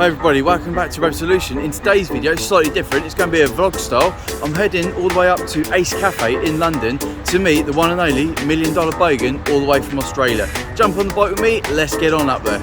Hey everybody, welcome back to Resolution. In today's video, it's slightly different. It's going to be a vlog style. I'm heading all the way up to Ace Cafe in London to meet the one and only $1 Million Bogan all the way from Australia. Jump on the bike with me, let's get on up there.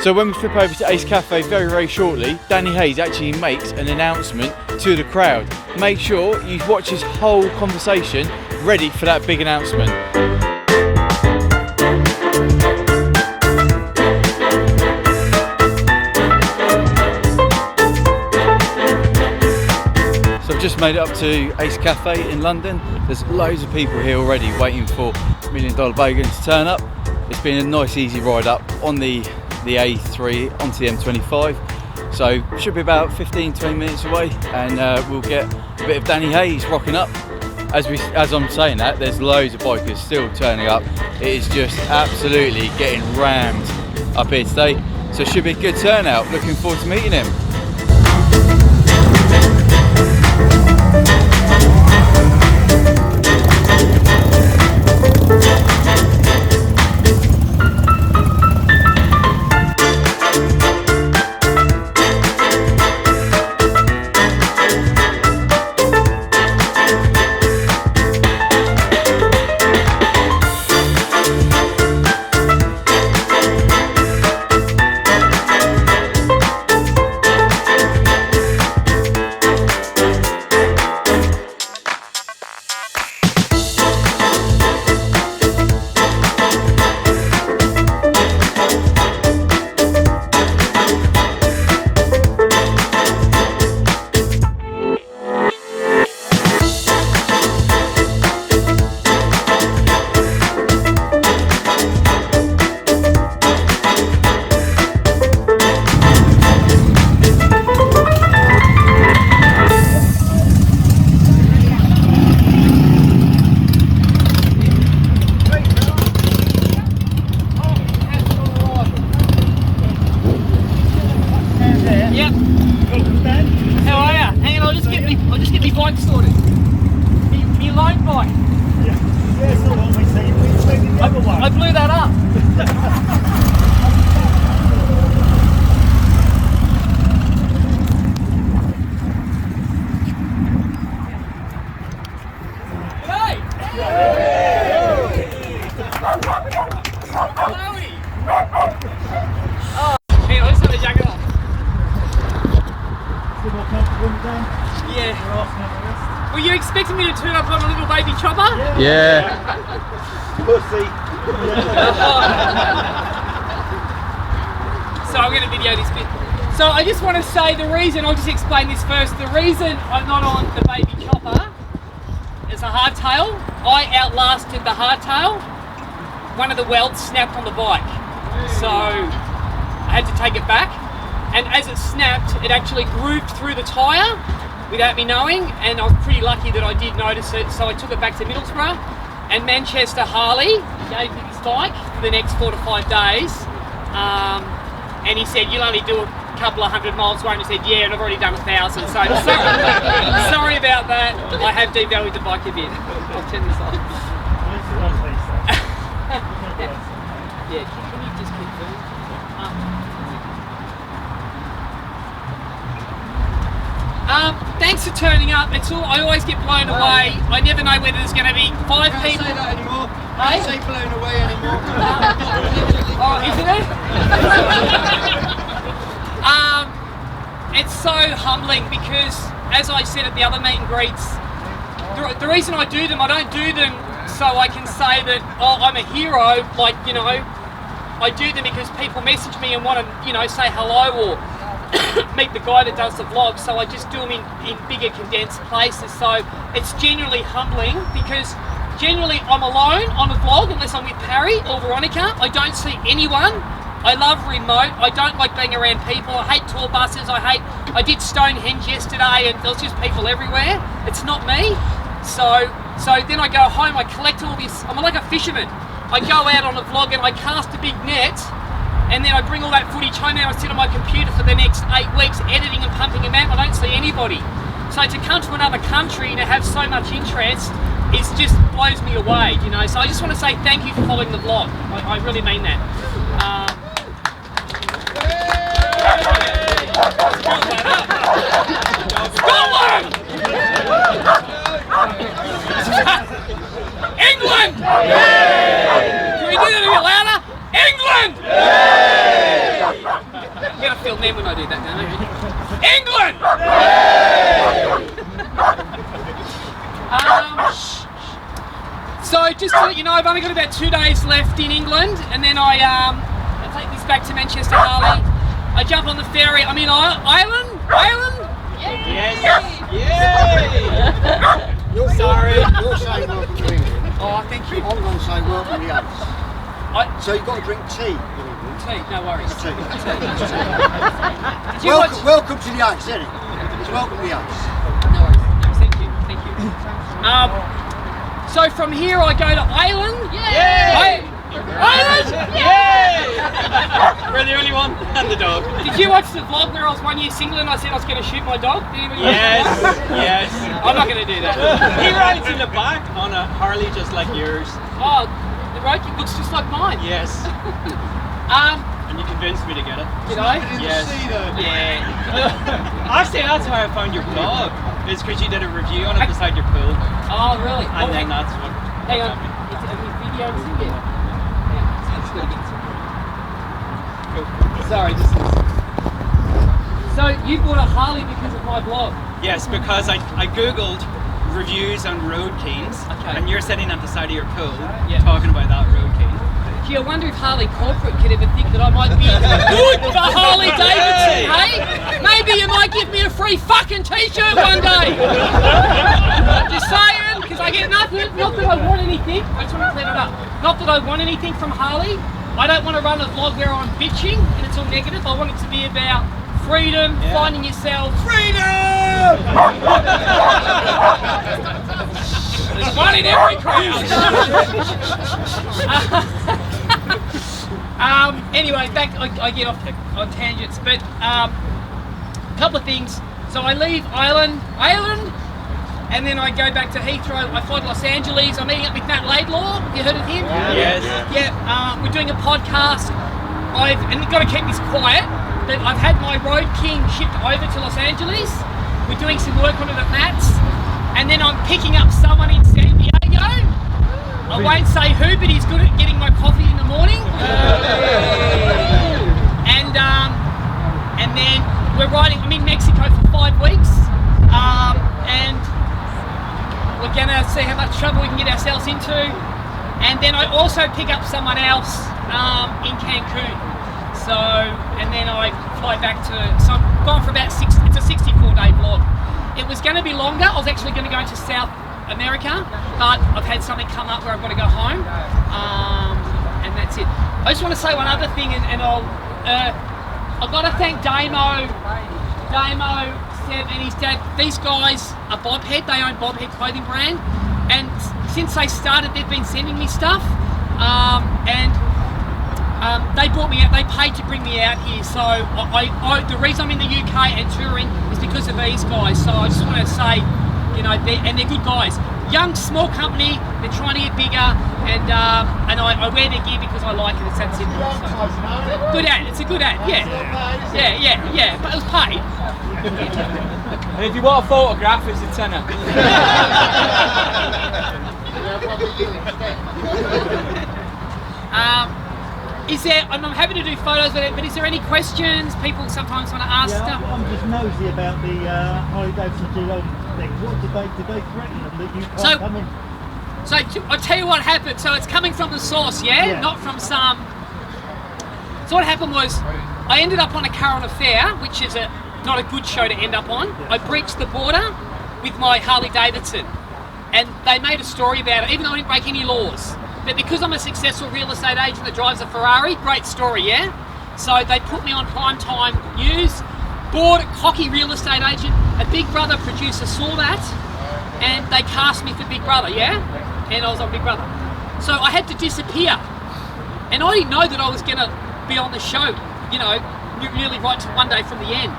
So when we flip over to Ace Cafe very shortly, Danny Hayes actually makes an announcement to the crowd. Make sure you watch his whole conversation, ready for that big announcement. So I've just made it up to Ace Cafe in London. There's loads of people here already waiting for $1 Million Bogan to turn up. It's been a nice easy ride up on the A3 onto the M25, so should be about 15-20 minutes away, and we'll get a bit of Danny Hayes rocking up. As I'm saying that, there's loads of bikers still turning up. It is just absolutely getting rammed up here today, so it should be a good turnout. Looking forward to meeting him. I blew that up. Hey! Oh, hang on, let's have the jacket off. Yeah. Were you expecting me to turn up on a little baby chopper? Yeah. Pussy. So I'm going to video this bit. So I just want to say the reason, I'll just explain this first. The reason I'm not on the baby chopper is a hardtail. I outlasted the hardtail. One of the welds snapped on the bike. So I had to take it back. And as it snapped, it actually grooved through the tyre without me knowing. And I was pretty lucky that I did notice it. So I took it back to Middlesbrough. And Manchester Harley gave me this bike for the next 4 to 5 days, and he said, you'll only do a couple of 100 miles, won't you? I said, yeah, and I've already done 1,000, so sorry about that. I have devalued the bike a bit. I'll turn this off. Yeah, can you just keep filming? Thanks for turning up. I always get blown away. I never know whether there's going to be 5 people. Can't say that anymore. Hey? Can't say blown away anymore. Oh, isn't it? It's so humbling because, as I said at the other meet and greets, the reason I do them, I don't do them so I can say that, oh, I'm a hero. Like, you know, I do them because people message me and want to, you know, say hello or meet the guy that does the vlog, so I just do them in bigger condensed places. So it's genuinely humbling because generally I'm alone on a vlog unless I'm with Parry or Veronica. I don't see anyone I love remote. I don't like being around people. I hate tour buses. I did Stonehenge yesterday and there was just people everywhere. It's not me. So then I go home, I collect all this. I'm like a fisherman. I go out on a vlog and I cast a big net, and then I bring all that footage home and I sit on my computer for the next 8 weeks editing and pumping them out. I don't see anybody. So to come to another country and to have so much interest, it just blows me away, you know. So I just want to say thank you for following the vlog. I really mean that. Scotland! England! Can we do that a bit louder? England! I'm gonna feel them when I do that, don't I? England! So just to let you know, I've only got about 2 days left in England, and then I take this back to Manchester Harley. I jump on the ferry. I'm in Ireland. Yes. Yay! You're saying welcome to England. Oh, thank you. I'm going to say welcome to the Ace. So you've got to drink tea in England. Tea, no worries. Tea. Did you watch? Welcome to the Ace, isn't it? It's welcome to the Ace. No worries. No, thank you. So from here I go to Ireland. Yay! Ireland! Yay! We're the only one and the dog. Did you watch the vlog where I was 1 year single and I said I was going to shoot my dog? Did anybody watch that? Yes. I'm not going to do that. He rides in the back on a Harley just like yours. Oh, the road looks just like mine. Yes. And you convinced me to get it. Did I? Yes. Yeah. Actually, that's how I found your blog. It's because you did a review on it beside your pool. Oh, really? And then that's what. Hang on. Have we videoed it yet? Yeah. It's good again. Sorry, this is. So you bought a Harley because of my blog? Yes, because I googled reviews on road keys, Okay. and you're sitting at the side of your pool Yeah. talking about that road key. Gee, I wonder if Harley Corporate could ever think that I might be good for Harley Davidson, hey? Maybe you might give me a free fucking t-shirt one day. Just saying, because I get nothing. Not that I want anything. I just want to clear it up. Not that I want anything from Harley. I don't want to run a vlog where I'm bitching and it's all negative. I want it to be about freedom, finding yourself. Freedom! There's fun in every crowd. Anyway, back. I get off on tangents, but a couple of things. So I leave Ireland, and then I go back to Heathrow. I fly to Los Angeles. I'm meeting up with Matt Laidlaw. You heard of him? Yes. Yeah. We're doing a podcast. And you've got to keep this quiet. But I've had my Road King shipped over to Los Angeles. We're doing some work on it at Matt's, and then I'm picking up someone in San Diego. I won't say who, but he's good at getting my coffee in the morning. And then we're riding. I'm in Mexico for 5 weeks, and we're gonna see how much trouble we can get ourselves into. And then I also pick up someone else in Cancun. So, and then I fly back to. So I'm gone for about It's a 64-day vlog. It was going to be longer. I was actually going to go to South America, but I've had something come up where I've got to go home, and that's it. I just want to say one other thing, and I've got to thank Damo, Seb and his dad. These guys are Bobhead. They own Bobhead clothing brand, and since they started, they've been sending me stuff, and they brought me out. They paid to bring me out here. So the reason I'm in the UK and touring is because of these guys. So I just want to say, you know, they're good guys. Young, small company. They're trying to get bigger, and I wear their gear because I like it. It's that simple. So, good ad. It's a good ad. Yeah. But it was paid. And if you want a photograph, it's a tenner. Is there? I'm happy to do photos with it, but is there any questions? People sometimes want to ask stuff. I'm just nosy about the Harley Davidson thing. What did they threaten them that you can't come on? So I'll tell you what happened. So it's coming from the source, yeah? Not from some. So what happened was, I ended up on a current affair, which is not a good show to end up on. I breached the border with my Harley Davidson, and they made a story about it, even though I didn't break any laws. But because I'm a successful real estate agent that drives a Ferrari, great story, yeah? So they put me on primetime news, bought a cocky real estate agent, a Big Brother producer saw that, and they cast me for Big Brother, yeah? And I was on Big Brother. So I had to disappear. And I didn't know that I was going to be on the show, you know, really right to one day from the end.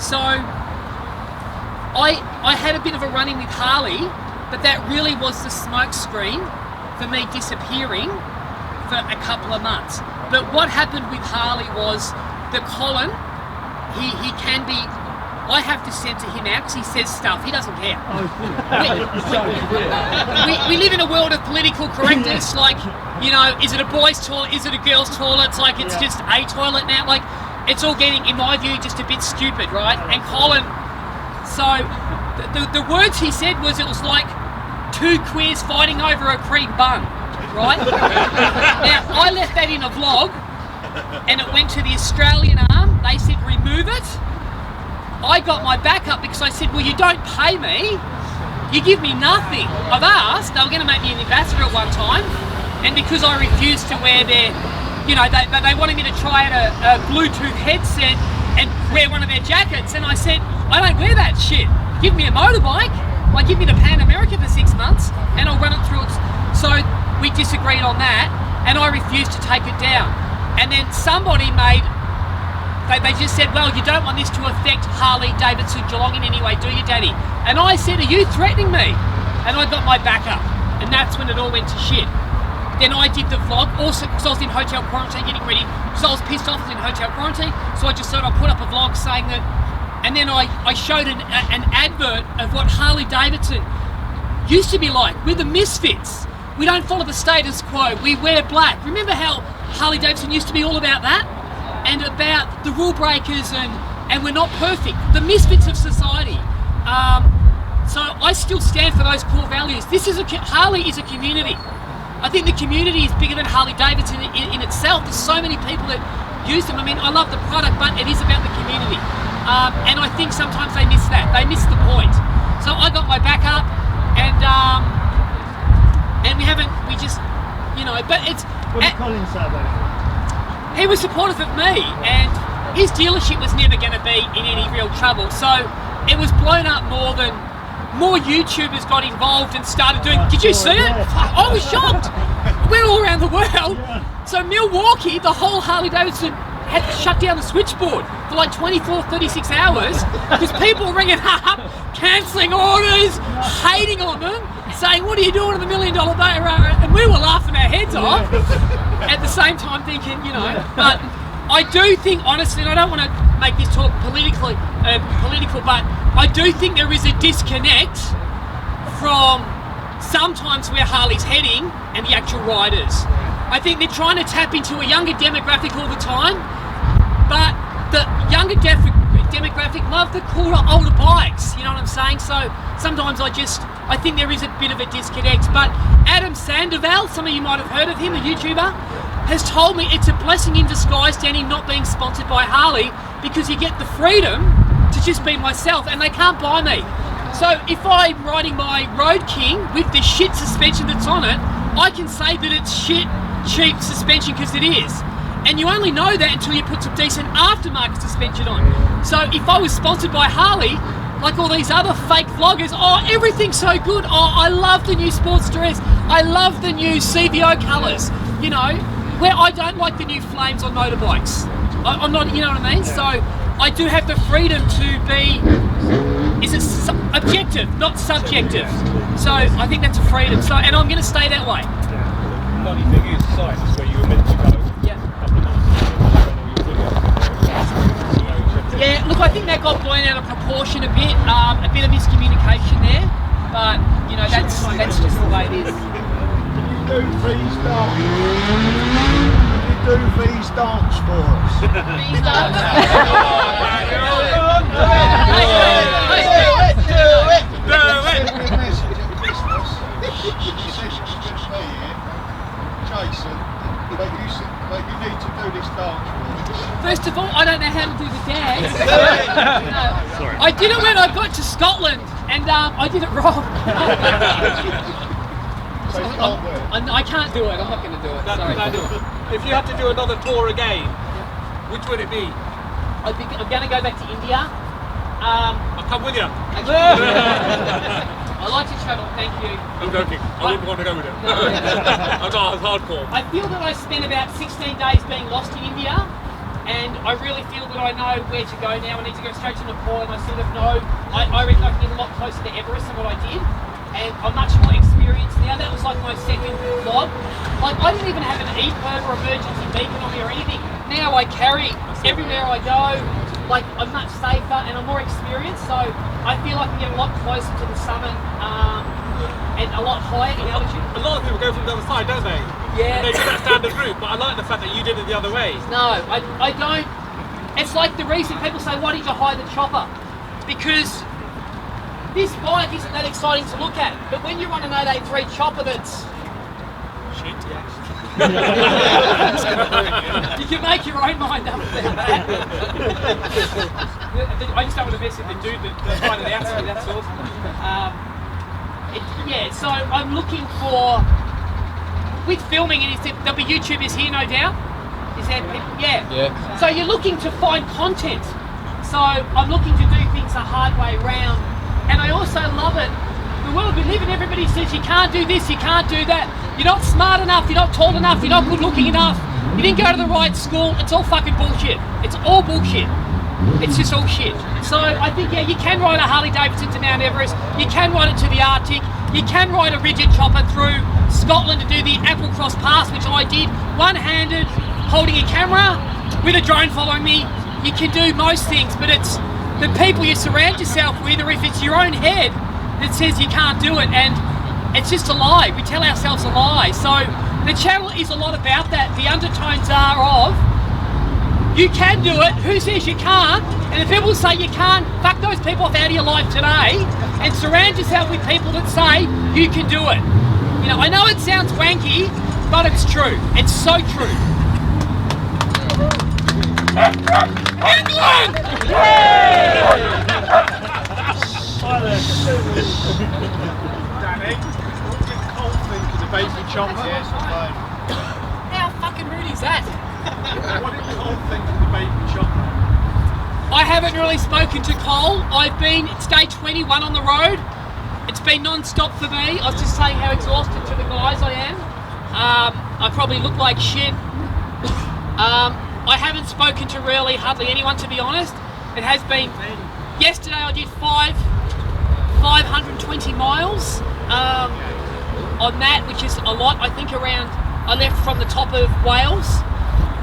So I had a bit of a run-in with Harley, but that really was the smoke screen for me disappearing for a couple of months. But what happened with Harley was that Colin, he can be, I have to censor him out because he says stuff, he doesn't care. We live in a world of political correctness, like, you know, is it a boys' toilet, is it a girls' toilet? It's like, it's just a toilet now. Like, it's all getting, in my view, just a bit stupid, right? And Colin, so the words he said was, it was like two queers fighting over a cream bun, right? Now, I left that in a vlog, and it went to the Australian Arm. They said, remove it. I got my backup because I said, well, you don't pay me, you give me nothing. I've asked, they were going to make me an ambassador at one time, and because I refused to wear their, you know, they wanted me to try out a Bluetooth headset and wear one of their jackets, and I said, I don't wear that shit. Give me a motorbike, like give me the Pan America for 6 months, and I'll run it through. So we disagreed on that, and I refused to take it down. And then somebody made, they just said, well, you don't want this to affect Harley Davidson Geelong in any way, do you, Daddy? And I said, are you threatening me? And I got my backup, and that's when it all went to shit. Then I did the vlog, also because I was in hotel quarantine getting ready, because I was pissed off, I was in hotel quarantine, so I just thought I'd put up a vlog saying that, and then I showed an advert of what Harley Davidson used to be like. We're the misfits. We don't follow the status quo, we wear black. Remember how Harley Davidson used to be all about that? And about the rule breakers and we're not perfect, the misfits of society. So I still stand for those core values. Harley is a community. I think the community is bigger than Harley Davidson in itself. There's so many people that use them. I mean, I love the product, but it is about the community. And I think sometimes they miss that. They miss the point. So I got my backup, and we just, you know, but it's. What did Colin say about it? He was supportive of me, and his dealership was never going to be in any real trouble. So it was blown up more YouTubers got involved and started doing. Did you see it? I was shocked. We're all around the world. So Milwaukee, the whole Harley Davidson had to shut down the switchboard for like 24, 36 hours because people were ringing up, cancelling orders, hating on them, saying, what are you doing to the $1 Million Day? And we were laughing our heads off at the same time thinking, you know, but I do think, honestly, and I don't want to make this talk political, but I do think there is a disconnect from sometimes where Harley's heading and the actual riders. I think they're trying to tap into a younger demographic all the time, but the younger demographic love the cooler, older bikes, you know what I'm saying? So sometimes I think there is a bit of a disconnect, but Adam Sandoval, some of you might have heard of him, a YouTuber, has told me it's a blessing in disguise, Danny, not being sponsored by Harley, because you get the freedom to just be myself, and they can't buy me. So if I'm riding my Road King with the shit suspension that's on it, I can say that it's shit, cheap suspension, because it is. And you only know that until you put some decent aftermarket suspension on. So if I was sponsored by Harley, like all these other fake vloggers, oh, everything's so good, oh, I love the new Sportster S, I love the new CVO colours, you know, where I don't like the new flames on motorbikes. I'm not, you know what I mean? So I do have the freedom to be, objective, not subjective. So I think that's a freedom. So, and I'm going to stay that way. Funny thing is, sites where you were meant to go. Yeah, look, I think that got blown out of proportion a bit of miscommunication there, but you know that's just the way it is. Do these dance. Do these dance for us. These dance. Jason, but you need to do this dance for us. First of all, I don't know how to do the dance. No. I did it when I got to Scotland, and I did it wrong. So you can't do it? I can't do it. I'm not going to do it. Sorry. If you had to do another tour again, Which would it be? I'm going to go back to India. I'll come with you. I like to travel, thank you. I'm joking. I wouldn't want to go with it. I'm not hardcore. I feel that I spent about 16 days being lost in India, and I really feel that I know where to go now. I need to go straight to Nepal, and I sort of know, I reckon I can get a lot closer to Everest than what I did, and I'm much more experienced now. That was like my second vlog. Like, I didn't even have an EPIRB or emergency beacon on me or anything. Now I carry everywhere I go. Like, I'm much safer and I'm more experienced, so I feel I can get a lot closer to the summit and a lot higher in altitude. A lot of people go from the other side, don't they? Yeah. And they do that standard route, but I like the fact that you did it the other way. No, I don't. It's like the reason people say, why did you hire the chopper? Because this bike isn't that exciting to look at, but when you're on an 883 chopper that's Shit. you can make your own mind up about that. I just don't want to mess with the dude that's finding it out, so that's all. Yeah, so I'm looking for, with filming it, there'll be YouTubers here, no doubt. Is that, yeah. So you're looking to find content. So I'm looking to do things a hard way round. And I also love it. The world we live in, everybody says you can't do this, you can't do that. You're not smart enough, you're not tall enough, you're not good looking enough. You didn't go to the right school. It's all fucking bullshit. It's all bullshit. It's just all shit. So I think, yeah, you can ride a Harley Davidson to Mount Everest. You can ride it to the Arctic. You can ride a rigid chopper through Scotland to do the Applecross Pass, which I did one-handed, holding a camera with a drone following me. You can do most things, but it's the people you surround yourself with, or if it's your own head that says you can't do it, and it's just a lie. We tell ourselves a lie. So the channel is a lot about that. The undertones are of, you can do it, who says you can't? And if people say you can't, fuck those people off out of your life today, and surround yourself with people that say you can do it. You know, I know it sounds wanky, but it's true. It's so true. England! Danny, what did Cole think of the baby chopper? How fucking rude is that? What did Cole think of the baby chopper? I haven't really spoken to Cole. It's day 21 on the road. It's been non-stop for me. I was just saying how exhausted to the guys I am. I probably look like shit. I haven't spoken to really hardly anyone, to be honest. It has been, yesterday I did 520 miles on that, which is a lot. I think around, I left from the top of Wales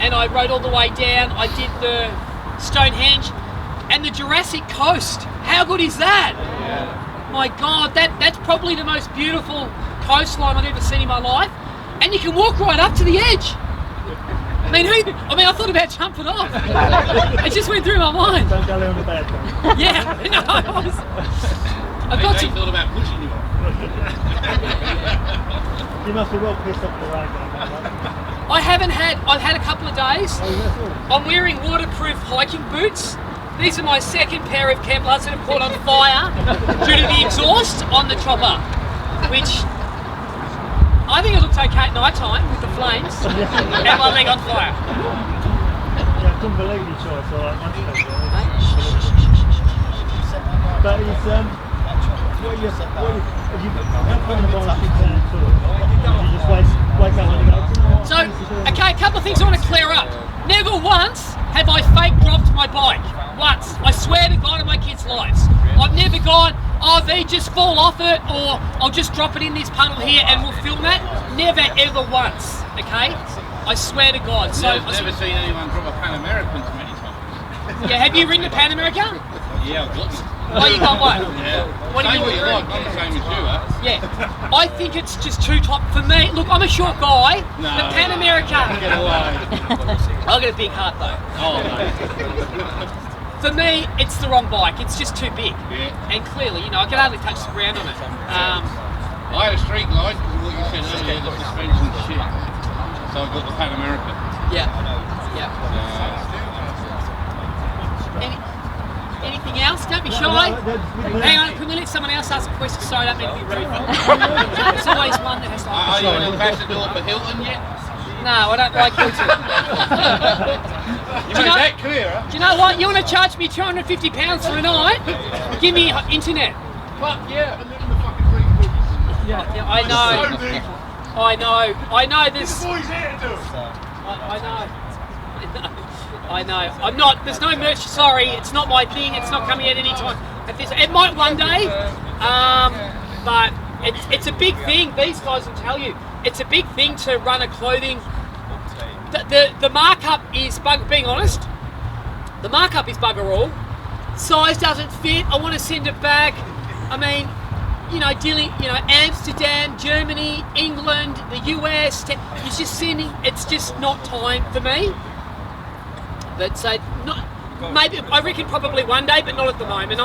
and I rode all the way down. I did the Stonehenge and the Jurassic Coast. How good is that? My God, that's probably the most beautiful coastline I've ever seen in my life. And you can walk right up to the edge. I mean, I thought about jumping off. It just went through my mind. Don't go on the bad one. Yeah, no, I've got to. thought about pushing you off. You must be well pissed off the road. I've had a couple of days. Oh, that's all. I'm wearing waterproof hiking boots. These are my second pair of Kevlars that have caught on fire due to the exhaust on the chopper, which I think it looks okay at night time with the flames and my leg on fire. Yeah, I couldn't believe your choice. So I must have But it's how come the ball keeps down to it? You just wake up and you go, "Do you know what? So, okay, a couple of things I want to clear up. Never once have I fake dropped my bike. Once. I swear to God in my kids' lives. I've never gone, oh, they just fall off it, or I'll just drop it in this puddle here and we'll film that. Never ever once, okay? I swear to God. So I've never seen anyone drop a Pan American too many times. Yeah, have you ridden a Pan America? Yeah, I've got one. Oh, you got one? Yeah. What do Same you what you like, not the same as you, huh? Yeah. I think it's just too top for me. Look, I'm a short guy. No, the Pan America. Get away. I'll get a big heart though. Oh, no. For me, it's the wrong bike. It's just too big. Yeah. And clearly, you know, I can hardly touch the ground on it. I had a street light, what you said earlier, the suspension shit. So I've got the Pan America. Yeah. Yeah. Anything else? Don't be shy. Hang on, can we let someone else ask a question? Sorry, I don't mean to be rude. There's always one that has to Are you an ambassador for Hilton yet? No, I don't like Hilton. You made that clear, huh? Do you know what? You want to charge me £250 for a night? Give me internet. Fuck yeah. Yeah, I know. I know. There's. This boy's here to do it. I know. I'm not. There's no merch. Sorry, it's not my thing. It's not coming at any time. It might one day, but it's a big thing. These guys will tell you. It's a big thing to run a clothing. The markup is being honest. The markup is bugger all. Size doesn't fit. I want to send it back. I mean, Amsterdam, Germany, England, the US. It's just sending. It's just not time for me. But maybe I reckon probably one day, but not at the moment.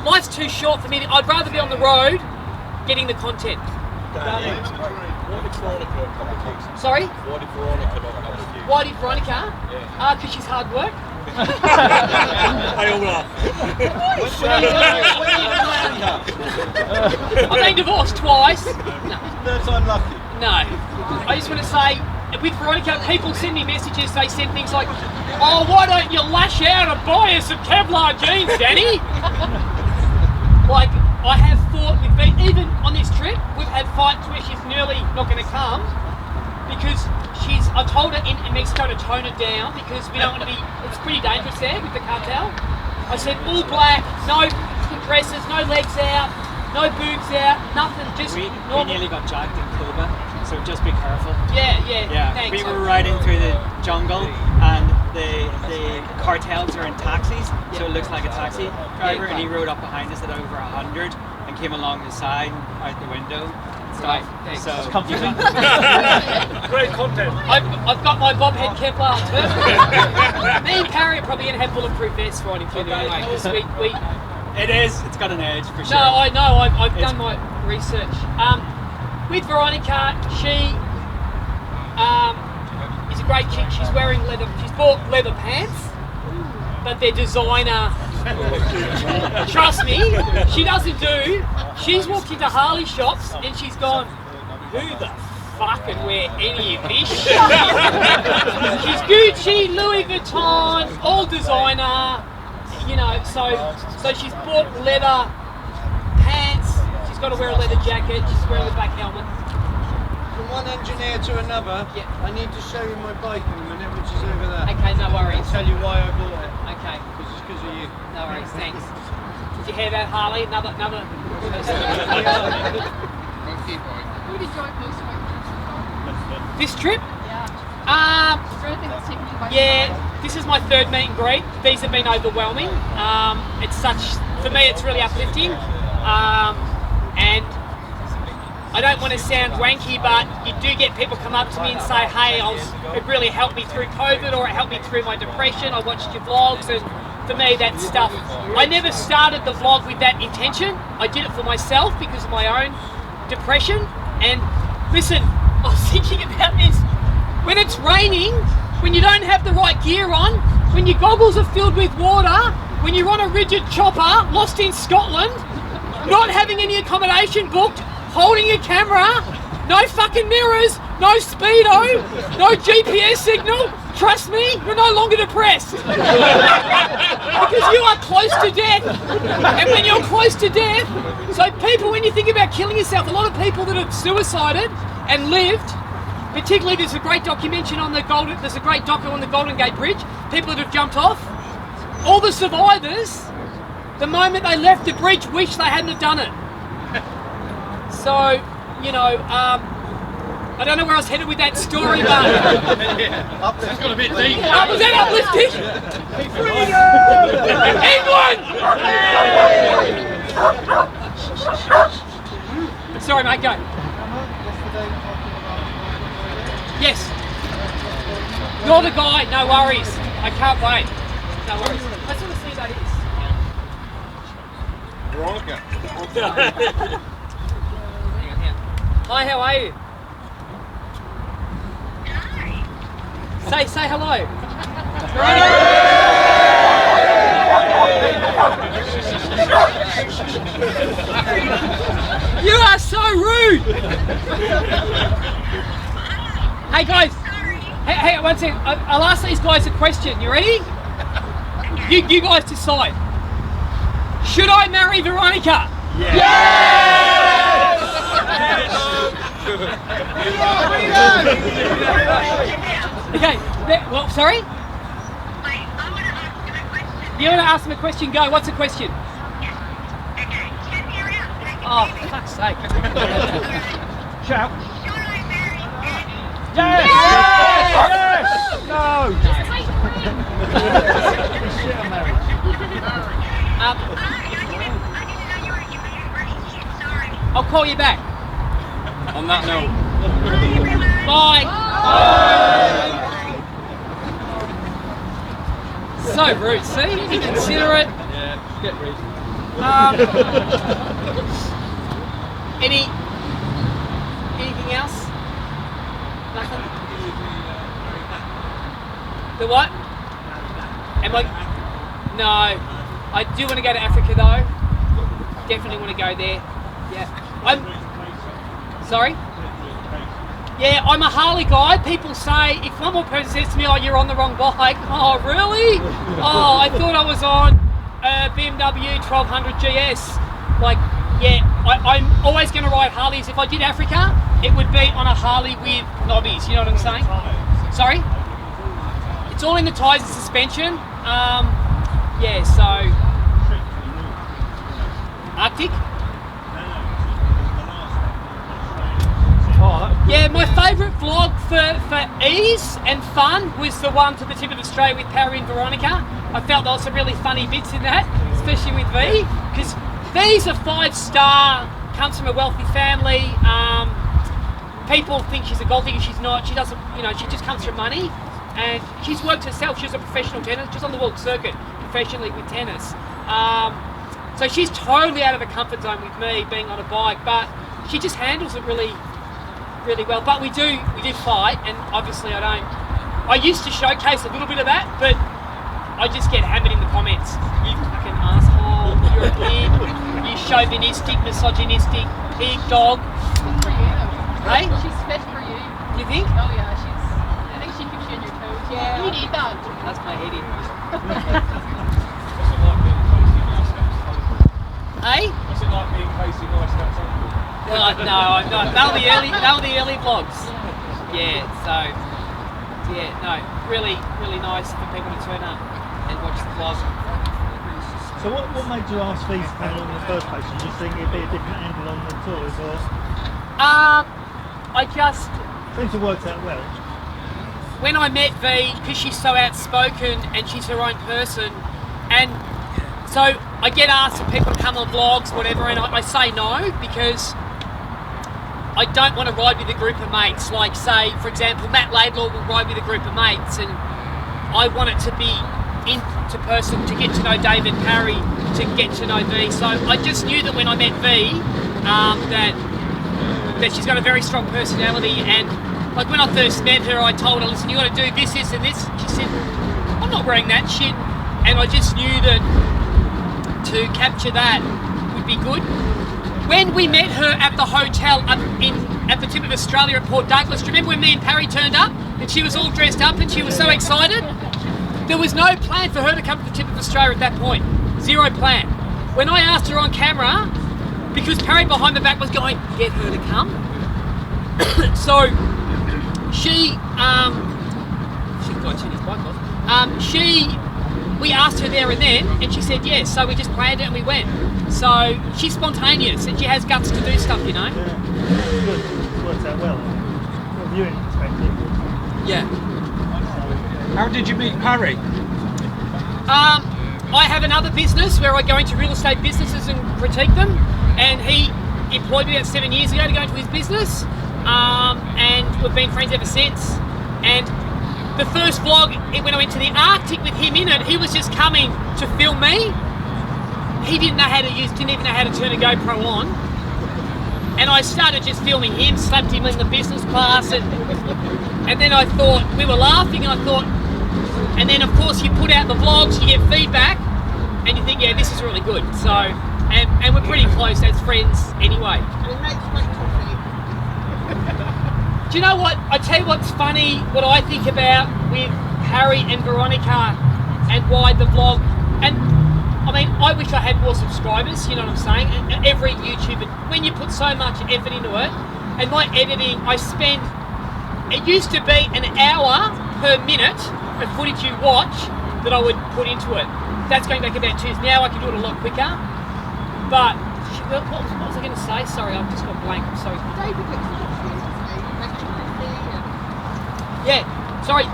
Life's too short for me. I'd rather be on the road, getting the content. Sorry? Why did Veronica? Because she's hard work. I all are. I've been divorced twice. Third time lucky. No. I just want to say, with Veronica, people send me messages. They send things like, "Oh, why don't you lash out and buy us some Kevlar jeans, Danny?" Like, I have thought even on this trip, we've had fights where she's nearly not going to come because I told her in Mexico to tone it down because we don't want to be, it's pretty dangerous there with the cartel. I said all black, no dresses, no legs out, no boobs out, nothing, just We normal. nearly got jacked in Cuba, so just be careful. Yeah, Yeah, thanks. we were riding through the jungle and the cartels are in taxis, so it looks like a taxi driver, and he rode up behind us at over 100 and came along the side out the window. Right, thanks. So Great content. I've got my bobhead Kevlar too. Me and Carrie are probably going to have bulletproof vests riding through there anyway, because it's got an edge for sure. No, I know. I've done my research. With Veronica, she is a great chick. She's wearing leather. She's bought leather pants, but they're designer. Trust me, she doesn't do. She's walked into Harley shops and she's gone, "Who the fuck can wear any of this shit?" She's Gucci, Louis Vuitton, all designer. So she's bought leather pants. She's got to wear a leather jacket. She's wearing a black helmet. From one engineer to another, Yeah. I need to show you my bike in a minute, which is over there. Okay, no worries. I'll tell you why I bought it. Okay, It's just because of you. no worries. Thanks. Did you hear that, Harley? Another. Monkey bike. Who did you like most about This trip? Yeah. Is there anything that's taken you by Yeah, surprise? this is my third meet and greet. These have been overwhelming. For me, it's really uplifting. And I don't want to sound wanky, but you do get people come up to me and say, "Hey, it really helped me through COVID, or it helped me through my depression. I watched your vlogs," and for me, that stuff. I never started the vlog with that intention. I did it for myself because of my own depression. And listen, I was thinking about this. When it's raining, when you don't have the right gear on, when your goggles are filled with water, when you're on a rigid chopper, lost in Scotland, not having any accommodation booked, holding your camera, no fucking mirrors, no speedo, no GPS signal, trust me, you're no longer depressed. Because you are close to death. And when you're close to death, so people, when you think about killing yourself, a lot of people that have suicided and lived, particularly there's a great documentary on there's a great docu on the Golden Gate Bridge, people that have jumped off, all the survivors, the moment they left the bridge, wish they hadn't have done it. So, I don't know where I was headed with that story, but That's got a bit deep. was that uplifting? England! Sorry, mate, go. Yes. You're the guy, no worries. I can't wait. No worries. I just want to see who that is. Veronica. Hi, how are you? Say hello. You are so rude. Hey guys, Hey, one second. I'll ask these guys a question. You ready? You guys decide. Should I marry Veronica? Okay. Well, sorry? You want to ask them a question? Go. What's the question? Oh, for fuck's sake. Shout. Yes! No. I'll call you back. On that note. Bye. So rude, see? Inconsiderate. Yeah, get rude. Anything else? Nothing? The what? No. I do want to go to Africa though. Definitely want to go there. Yeah. Sorry? Yeah, I'm a Harley guy. People say, if one more person says to me, oh, you're on the wrong bike. Oh, really? Oh, I thought I was on a BMW 1200 GS. Like, yeah, I'm always going to ride Harleys. If I did Africa, it would be on a Harley with knobbies. You know what I'm saying? Sorry? It's all in the tyres and suspension. Yeah, so... Arctic? Yeah, my favourite vlog for ease and fun was the one to the tip of Australia with Parry and Veronica. I felt there was some really funny bits in that, especially with V, because V's a 5-star, comes from a wealthy family. People think she's a gold digger, she's not. She doesn't, you know, she just comes from money, and she's worked herself. She's a professional tennis, just on the world circuit professionally with tennis. So she's totally out of her comfort zone with me being on a bike, but she just handles it really well. But we do fight, and obviously I used to showcase a little bit of that, but I just get hammered in the comments. You fucking asshole, you're a pig, you chauvinistic, misogynistic, pig, dog. Good for you. Hey? She's fit for you. You think? Oh yeah, I think she keeps you on your toes. Yeah. You need that. That's my head in. Hey? What's it like being Casey Neistat? Well, no, I'm not. They were the early vlogs. Yeah, so yeah, no, really nice for people to turn up and watch the vlog. So what made you ask these to come along in the first place? You just think it'd be a different angle on the tours, or? I just Seems to have worked out well. when I met V, because she's so outspoken and she's her own person, and so I get asked for people to come on vlogs, whatever, and I say no because I don't want to ride with a group of mates. Like, say, for example, Matt Laidlaw will ride with a group of mates, and I want it to be interpersonal, to get to know David Parry, to get to know V. So I just knew that when I met V, that she's got a very strong personality, and like when I first met her, I told her, listen, you got to do this, this, and this. She said, I'm not wearing that shit, and I just knew that to capture that would be good. When we met her at the hotel up at the tip of Australia at Port Douglas, do you remember when me and Parry turned up and she was all dressed up and she was so excited? There was no plan for her to come to the tip of Australia at that point. Zero plan. When I asked her on camera, because Parry behind the back was going, get her to come. So we asked her there and then, and she said yes. So we just planned it and we went. So she's spontaneous and she has guts to do stuff, you know. Yeah, good. Worked out well. From a viewing perspective. Yeah. How did you meet Parry? I have another business where I go into real estate businesses and critique them, and he employed me about 7 years ago to go into his business, and we've been friends ever since. And the first vlog, when I went to the Arctic with him in it, he was just coming to film me. He didn't even know how to turn a GoPro on. And I started just filming him, slapped him in the business class, and then I thought, we were laughing, and I thought, and then of course you put out the vlogs, you get feedback, and you think, yeah, this is really good. So, and we're pretty close as friends anyway. Do you know what? I tell you what's funny, what I think about with Harry and Veronica and why the vlog, and I mean, I wish I had more subscribers, you know what I'm saying? And every YouTuber, when you put so much effort into it, and my editing, I spend, it used to be an hour per minute of footage you watch that I would put into it. That's going back about 2 years. Now I can do it a lot quicker. But, what was I going to say? Sorry, I've just got blank. I'm sorry. Yeah, sorry.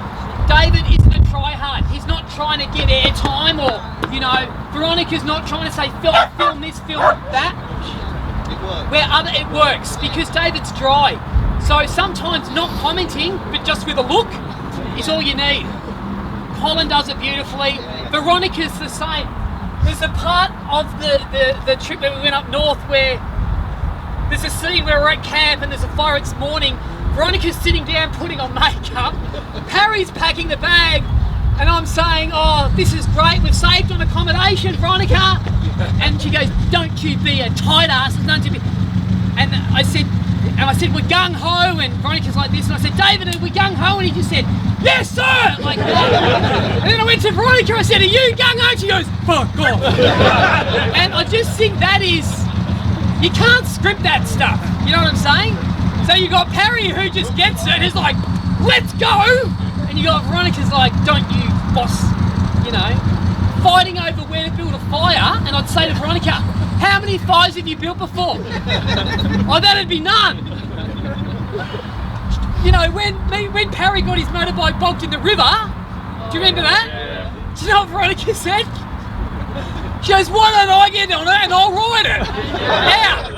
David isn't a try-hard. He's not trying to get airtime or, you know, Veronica's not trying to say, film this, film that. It works because David's dry. So sometimes not commenting, but just with a look, is all you need. Colin does it beautifully. Veronica's the same. There's a part of the trip that we went up north where there's a scene where we're at camp and there's a fire. It's morning. Veronica's sitting down putting on makeup. Harry's packing the bag, and I'm saying, "Oh, this is great. We've saved on accommodation, Veronica." And she goes, "Don't you be a tight ass." Don't you be. And I said, "We're gung ho." And Veronica's like this, and I said, "David, are we gung ho?" And he just said, "Yes, sir." Like, and then I went to Veronica. I said, "Are you gung ho?" She goes, "Fuck off." And I just think that is, you can't script that stuff. You know what I'm saying? So you got Perry who just gets it. He's like, "Let's go," and you got Veronica's like, "Don't you, boss?" You know, fighting over where to build a fire. And I'd say to Veronica, "How many fires have you built before?" "Oh, that'd be none." You know, when Perry got his motorbike bogged in the river, do you remember that? Do you know what Veronica said? She goes, "Why don't I get on it and I'll ride it?" Out.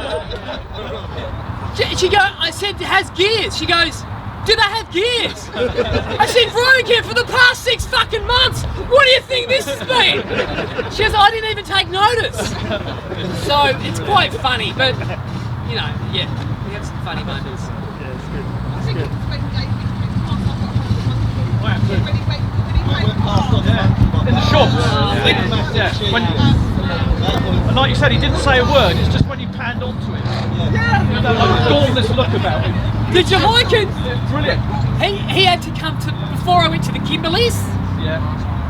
I said, "It has gears." She goes, "Do they have gears?" I said, "Veronica, for the past 6 fucking months, what do you think this has been?" She goes, "I didn't even take notice." So it's quite funny, but you know, yeah, we have some funny moments. In the shops. And like you said, he didn't say a word. It's just when you panned onto it. Yeah. You know, that like dauntless look about him. Did you like it? Brilliant. He had to come to, before I went to the Kimberleys. Yeah.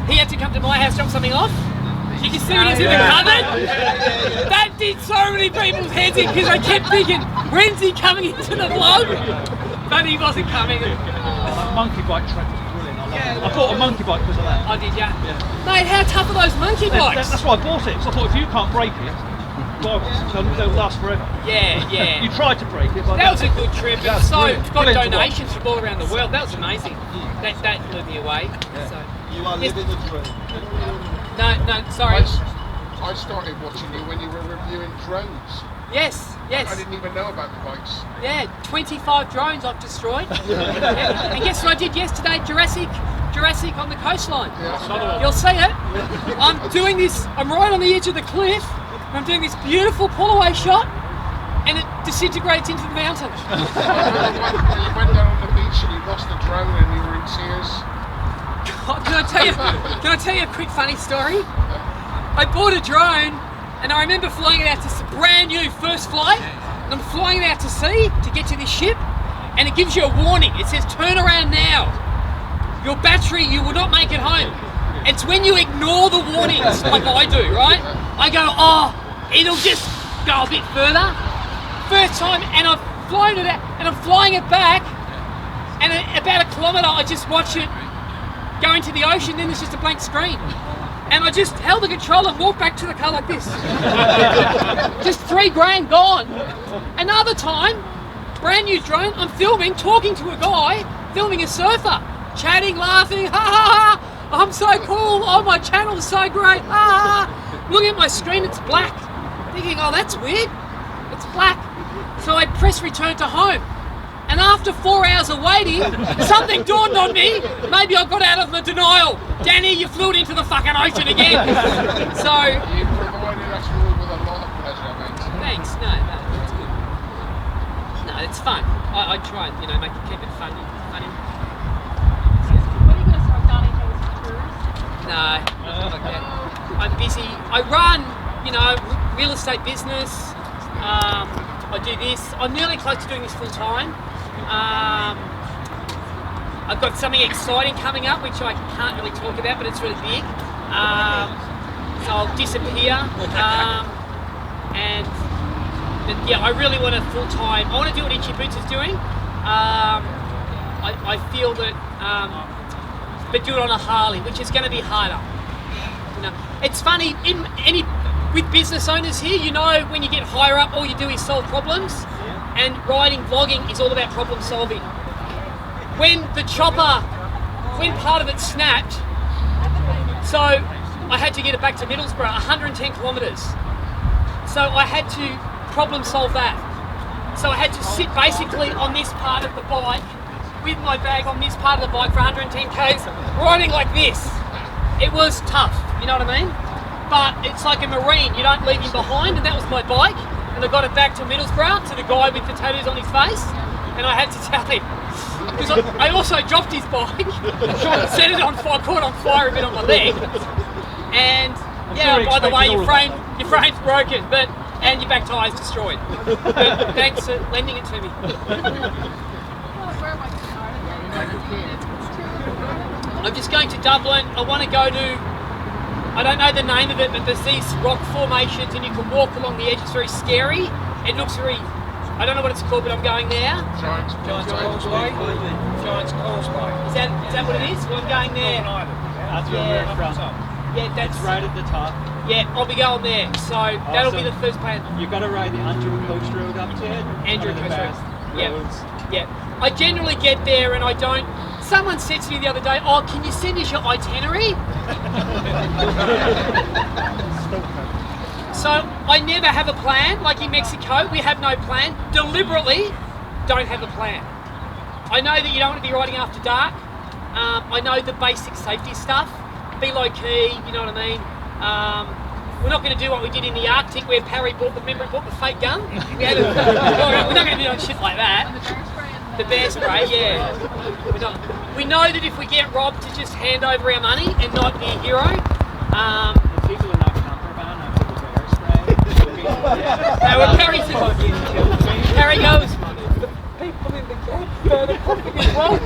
He had to come to my house, drop something off. You can see when he's in the cupboard. That did so many people's heads in because I kept thinking, when's he coming into the vlog? But he wasn't coming. Monkey bike track was brilliant. I love it. I bought a monkey bike because of that. Oh, did ya? Yeah. Mate, how tough are those monkey bikes? That's why I bought it. So I thought if you can't break it, buy one. They'll last forever. Yeah. You tried to break it, but that was a good trip. It's got brilliant donations from all around the world. That was amazing. That blew me away. Yeah. So. You are living the dream. No, sorry. I started watching you when you were reviewing drones. Yes. I didn't even know about the bikes. Yeah, 25 drones I've destroyed. Yeah. And guess what I did yesterday? Jurassic on the coastline. Yeah. You'll see it. I'm doing this, I'm right on the edge of the cliff, and I'm doing this beautiful pull-away shot, and it disintegrates into the mountain. You went down on the beach and you lost the drone and you were in tears. Can I tell you a quick funny story? I bought a drone and I remember flying it out to brand new first flight, and I'm flying it out to sea to get to this ship, and it gives you a warning. It says turn around now. Your battery, you will not make it home. It's when you ignore the warnings like I do, right? I go, oh, it'll just go a bit further. First time, and I've flown it out and I'm flying it back, and about a kilometre I just watch it go into the ocean, then there's just a blank screen. And I just held the control and walked back to the car like this. Just $3,000 gone. Another time, brand new drone, I'm filming, talking to a guy, filming a surfer, chatting, laughing, ha ha ha, I'm so cool, oh my channel is so great, ha ha. Looking at my screen, it's black. Thinking, oh that's weird, it's black. So I press return to home. And after 4 hours of waiting, something dawned on me. Maybe I got out of the denial. Danny, you flew it into the fucking ocean again. So. You provided us all with a lot of pleasure, mate. Thanks. No, it's good. No, it's fun. I try and, keep it funny. When are you going to start Donnie Hayes tours? No, nothing like that. I'm busy. I run, real estate business. I do this. I'm nearly close to doing this full time. I've got something exciting coming up, which I can't really talk about, but it's really big. So I'll disappear. But yeah, I really want a full-time. I want to do what Itchy Boots is doing. I feel that, but do it on a Harley, which is going to be harder. You know, it's funny with business owners here. You know, when you get higher up, all you do is solve problems, and vlogging is all about problem solving. When the chopper, when part of it snapped, so I had to get it back to Middlesbrough, 110 kilometres. So I had to problem solve that. So I had to sit basically on this part of the bike with my bag on this part of the bike for 110 k's, riding like this. It was tough, you know what I mean? But it's like a Marine, you don't leave him behind, and that was my bike. And I got it back to Middlesbrough, to the guy with the tattoos on his face, and I had to tell him. Because I also dropped his bike, set it on fire, caught on fire a bit on my leg, and yeah, by the way, your frame's broken, and your back tyre's destroyed. But thanks for lending it to me. I'm just going to Dublin. I want to go to, I don't know the name of it, but there's these rock formations and you can walk along the edge. It's very scary. It looks very, I don't know what it's called, but I'm going there. Giants Causeway. Giants Causeway. Is that what it is? Well, I'm going there. That's where we're from. Yeah, that's right at the top. Yeah, I'll be going there. So that'll be the first plan. You've got to ride the Andrew Coast Road up to it. Andrew Coast Road. Roads. Yeah. I generally get there and I don't. Someone said to me the other day, "Oh, can you send us your itinerary?" So I never have a plan. Like in Mexico, we have no plan. Deliberately, don't have a plan. I know that you don't want to be riding after dark. I know the basic safety stuff. Be low key, you know what I mean? We're not going to do what we did in the Arctic where Parry bought the fake gun. We're not going to do shit like that. The bear spray, yeah. We know that if we get robbed, to just hand over our money and not be a hero. The people are not contraband after the bear spray. No, well, Parry goes, the people in the camp are coughing as well.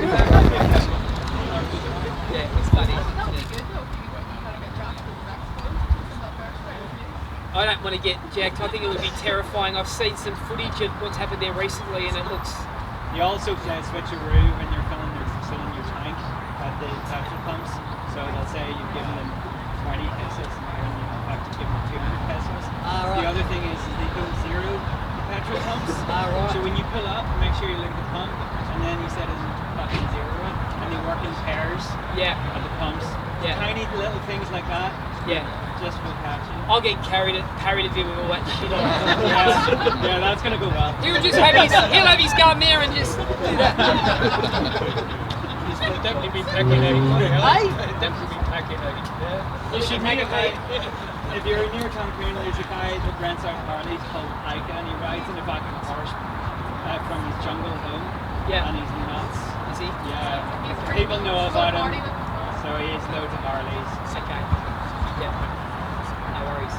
Yeah, it's funny. I don't want to get jacked. I think it would be terrifying. I've seen some footage of what's happened there recently, and it looks. You also switcheroo when you're filling your tank at the petrol pumps. So they'll say you've given them 20 pesos, and you have to give them 200 pesos. Right. The other thing is they go zero the petrol pumps. Right. So when you pull up, make sure you look at the pump, and then you set it fucking zero it, and they work in pairs. Yeah. At the pumps. Yeah. Tiny little things like that. Yeah. Just will catch you. I'll get Parry to deal with all that shit on. Yeah, that's gonna go well. He'll have his gun there and just do that. He's definitely been packing out. Hey? Definitely been packing out. Yeah. You should meet a guy. If you're near Cancun, there's a guy that rents out Harleys called Ika, and he rides in the back of a horse from his jungle home. Yeah. And he's nuts. Is he? Yeah. People know about him, so he has loads of Harleys. Okay. Yeah. No worries.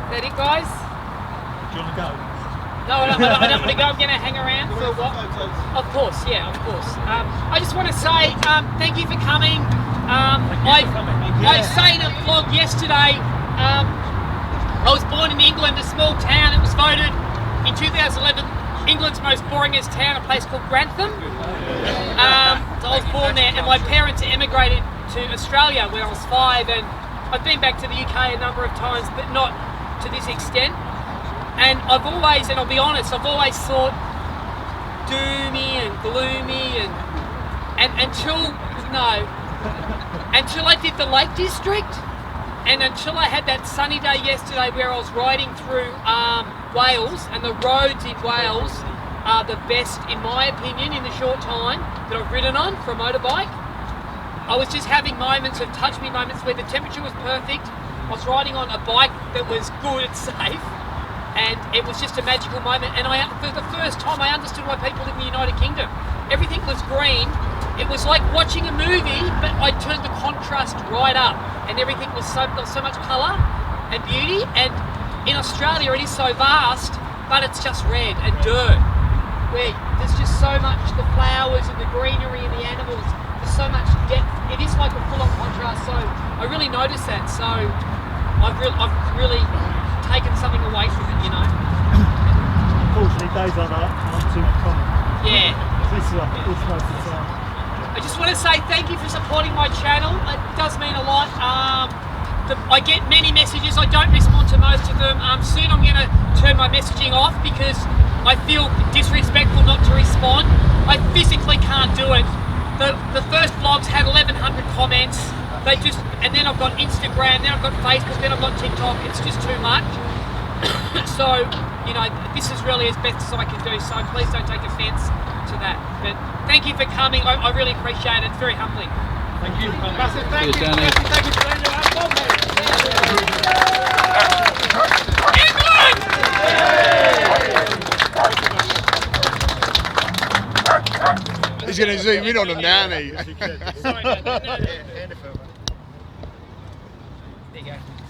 Is that it, guys? Do you want to go? No, I don't want to go. I'm going to hang around for a while. Of course, yeah, of course. I just want to say thank you for coming. I say in a vlog yesterday, I was born in England, a small town. It was voted in 2011 England's most boringest town, a place called Grantham. So I was born there, and my parents emigrated to Australia when I was 5, and I've been back to the UK a number of times, but not to this extent. And I've always, and I'll be honest, I've always thought doomy and gloomy, and until I did the Lake District, and until I had that sunny day yesterday where I was riding through Wales, and the roads in Wales are the best, in my opinion, in the short time that I've ridden on for a motorbike. I was just having moments of touch me moments where the temperature was perfect. I was riding on a bike that was good and safe, and it was just a magical moment. And for the first time, I understood why people live in the United Kingdom. Everything was green. It was like watching a movie, but I turned the contrast right up, and everything was so much colour and beauty. And in Australia, it is so vast, but it's just red and dirt. where there's just so much, the flowers and the greenery and the animals, there's so much depth. It is like a full-on contrast, so I really noticed that. So I've really taken something away from it, you know. Unfortunately, days like that aren't too common. Yeah. This is most of the time. I just want to say thank you for supporting my channel. It does mean a lot. I get many messages. I don't respond to most of them. Soon I'm going to turn my messaging off because I feel disrespectful not to respond. I physically can't do it. The first vlogs had 1,100 comments. And then I've got Instagram, then I've got Facebook, then I've got TikTok. It's just too much. So, you know, this is really as best as I can do. So please don't take offence to that. But thank you for coming. I really appreciate it. It's very humbling. Thank you. Massive thank Cheers, you. Danny. Massive thank you for doing He's going to zoom in on them now, isn't he? Sorry, no.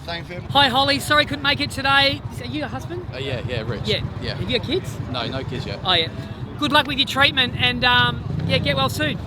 Thank him. Hi Holly, sorry couldn't make it today. Are you your husband? Yeah, Rich. Yeah. Yeah. Have you got kids? No kids yet. Oh yeah. Good luck with your treatment and yeah, get well soon.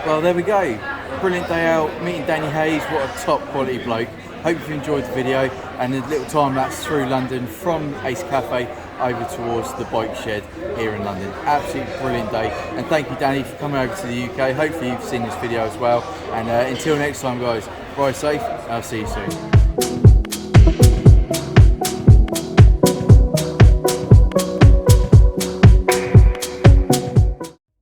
Well, there we go. Brilliant day out, meeting Danny Hayes. What a top quality bloke. Hope you enjoyed the video and a little time lapse through London from Ace Cafe over towards the bike shed here in London. Absolutely brilliant day. And thank you, Danny, for coming over to the UK. Hopefully you've seen this video as well. And until next time, guys, ride safe. I'll see you soon.